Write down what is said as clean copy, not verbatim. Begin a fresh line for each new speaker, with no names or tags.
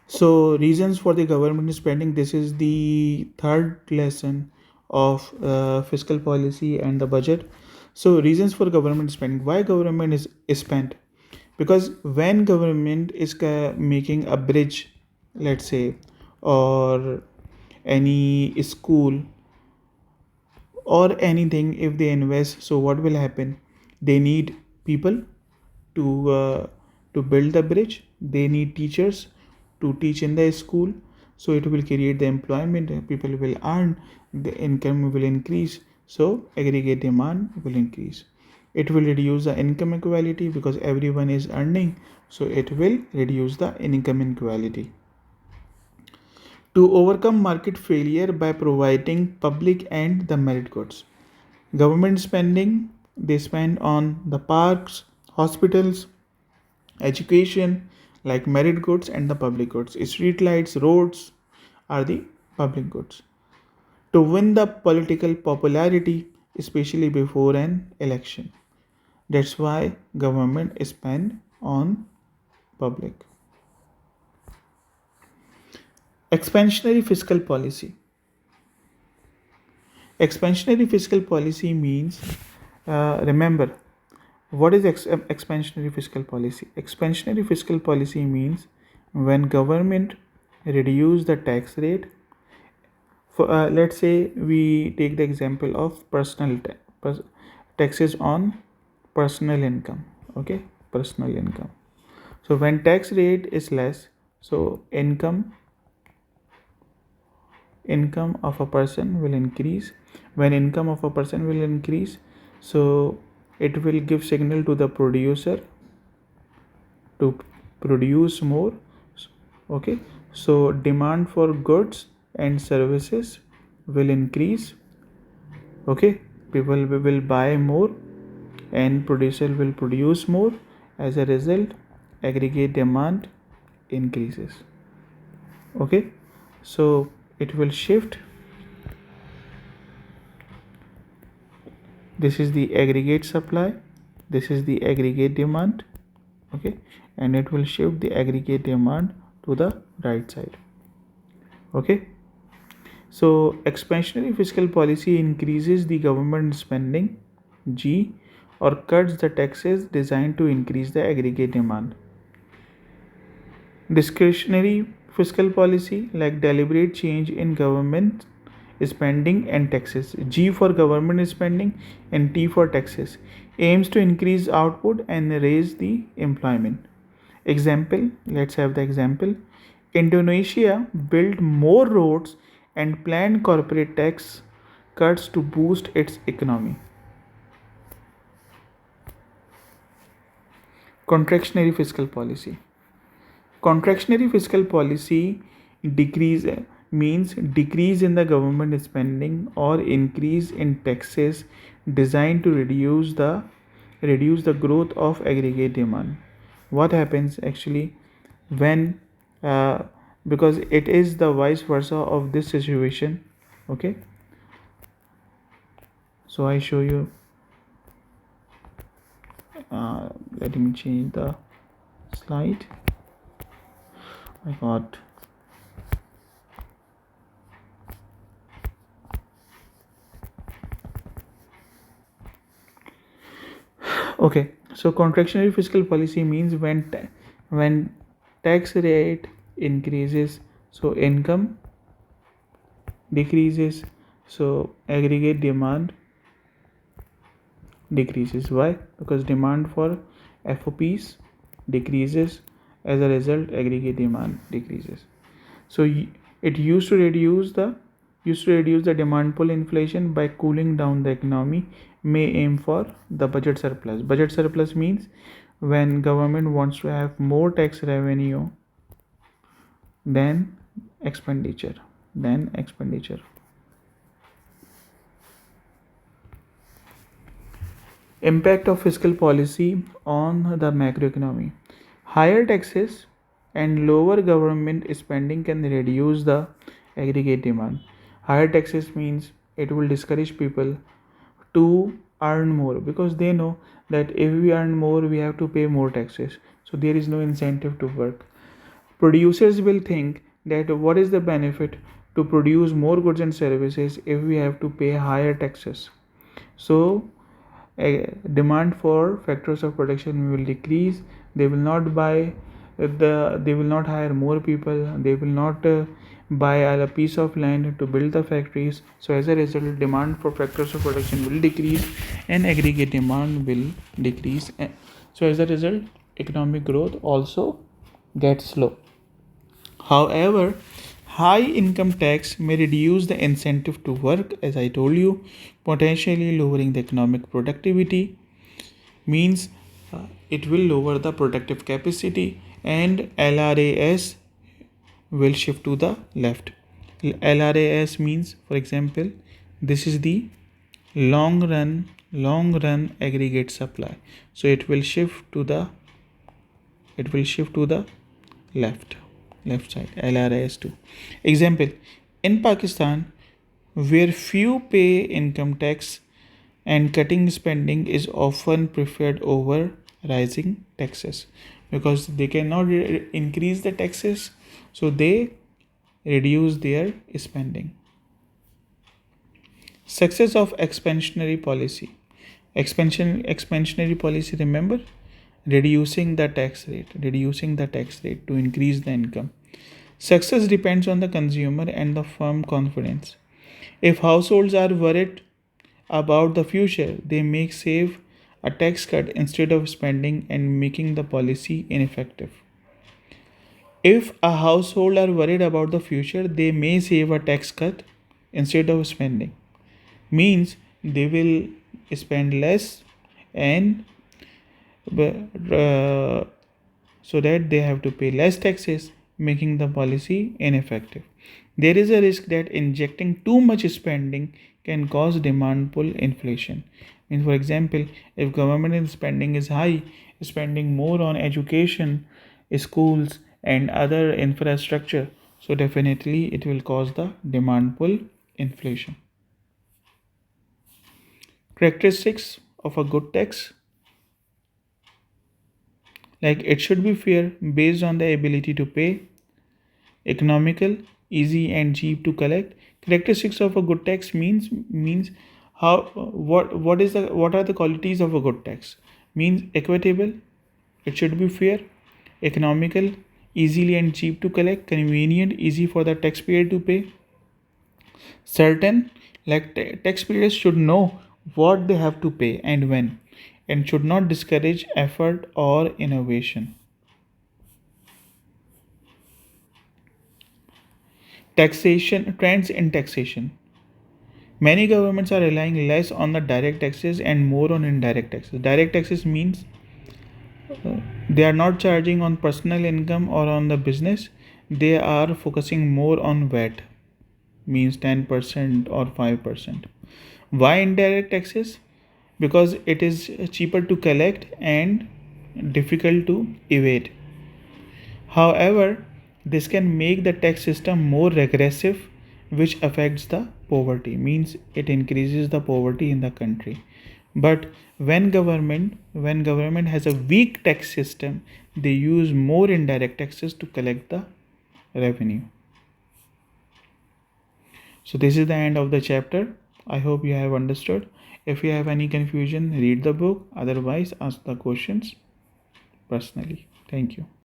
So reasons for the government spending. This is the third lesson of fiscal policy and the budget. So reasons for government spending. Why government is spent? Because when government is making a bridge, let's say, or any school or anything, if they invest, so what will happen? They need people to uh, to build the bridge. They need teachers to teach in the school, so it will create the employment. People will earn, the income will increase, so aggregate demand will increase. It will reduce the income inequality because everyone is earning, so it will reduce the income inequality. To overcome market failure by providing public and the merit goods. Government spending, they spend on the parks, hospitals, education, like merit goods and the public goods. Street lights, roads are the public goods. To win the political popularity, especially before an election. That's why government spend on public. Expansionary fiscal policy. Expansionary fiscal policy means, remember, what is expansionary fiscal policy? Expansionary fiscal policy means when government reduce the tax rate. For let's say we take the example of taxes on personal income. Okay, personal income. So when tax rate is less, so income of a person will increase. When income of a person will increase, so it will give signal to the producer to produce more. Okay, so demand for goods and services will increase. Okay, people will buy more and producer will produce more. As a result, aggregate demand increases. Okay, so it will shift. This is the aggregate supply, this is the aggregate demand. Okay, and it will shift the aggregate demand to the right side. Okay, so expansionary fiscal policy increases the government spending, G, or cuts the taxes designed to increase the aggregate demand. Discretionary fiscal policy, like deliberate change in government spending and taxes, G for government spending and T for taxes, aims to increase output and raise the employment. Example, let's have the example. Indonesia built more roads and planned corporate tax cuts to boost its economy. Contractionary fiscal policy. Contractionary fiscal policy decrease means decrease in the government spending or increase in taxes designed to reduce the growth of aggregate demand. What happens actually when, uh, because it is the vice versa of this situation. Okay, so I show you, let me change the slide. I got, okay, so contractionary fiscal policy means when tax rate increases, so income decreases, so aggregate demand decreases. Why? Because demand for FOPs decreases. As a result, aggregate demand decreases. So it used to reduce the demand pull inflation by cooling down the economy. May aim for the budget surplus. Budget surplus means when government wants to have more tax revenue than expenditure. Than expenditure. Impact of fiscal policy on the macroeconomy. Higher taxes and lower government spending can reduce the aggregate demand. Higher taxes means it will discourage people to earn more because they know that if we earn more, we have to pay more taxes. So there is no incentive to work. Producers will think that what is the benefit to produce more goods and services if we have to pay higher taxes. So demand for factors of production will decrease. They will not buy they will not hire more people. They will not buy a piece of land to build the factories. So as a result, demand for factors of production will decrease and aggregate demand will decrease. So as a result, economic growth also gets slow. However, high income tax may reduce the incentive to work, as I told you, potentially lowering the economic productivity, means it will lower the productive capacity, and LRAS will shift to the left. LRAS means, for example, this is the long run aggregate supply. So it will shift to the left side, LRAS2. Example, in Pakistan, where few pay income tax and cutting spending is often preferred over rising taxes, because they cannot increase the taxes, so they reduce their spending. Success of expansionary policy. Expansionary policy, remember, reducing the tax rate to increase the income. Success depends on the consumer and the firm confidence. If households are worried about the future, they may save a tax cut instead of spending and making the policy ineffective. If a household are worried about the future, they may save a tax cut instead of spending. Means they will spend less and so that they have to pay less taxes, making the policy ineffective. There is a risk that injecting too much spending can cause demand pull inflation. Means, for example, if government spending is high, spending more on education, schools, and other infrastructure, so definitely it will cause the demand pull inflation. Characteristics of a good tax, like it should be fair based on the ability to pay, economical, easy and cheap to collect. Characteristics of a good tax means how what are the qualities of a good tax? Means equitable, it should be fair, economical, easily and cheap to collect, convenient, easy for the taxpayer to pay, certain, like taxpayers should know what they have to pay and when, and should not discourage effort or innovation. Taxation trends in taxation. Many governments are relying less on the direct taxes and more on indirect taxes. Direct taxes means they are not charging on personal income or on the business. They are focusing more on VAT, means 10% or 5%. Why indirect taxes? Because it is cheaper to collect and difficult to evade. However, this can make the tax system more regressive, which affects the poverty, means it increases the poverty in the country. But when government has a weak tax system, they use more indirect taxes to collect the revenue. So this is the end of the chapter. I hope you have understood. If you have any confusion, read the book. Otherwise, ask the questions personally. Thank you.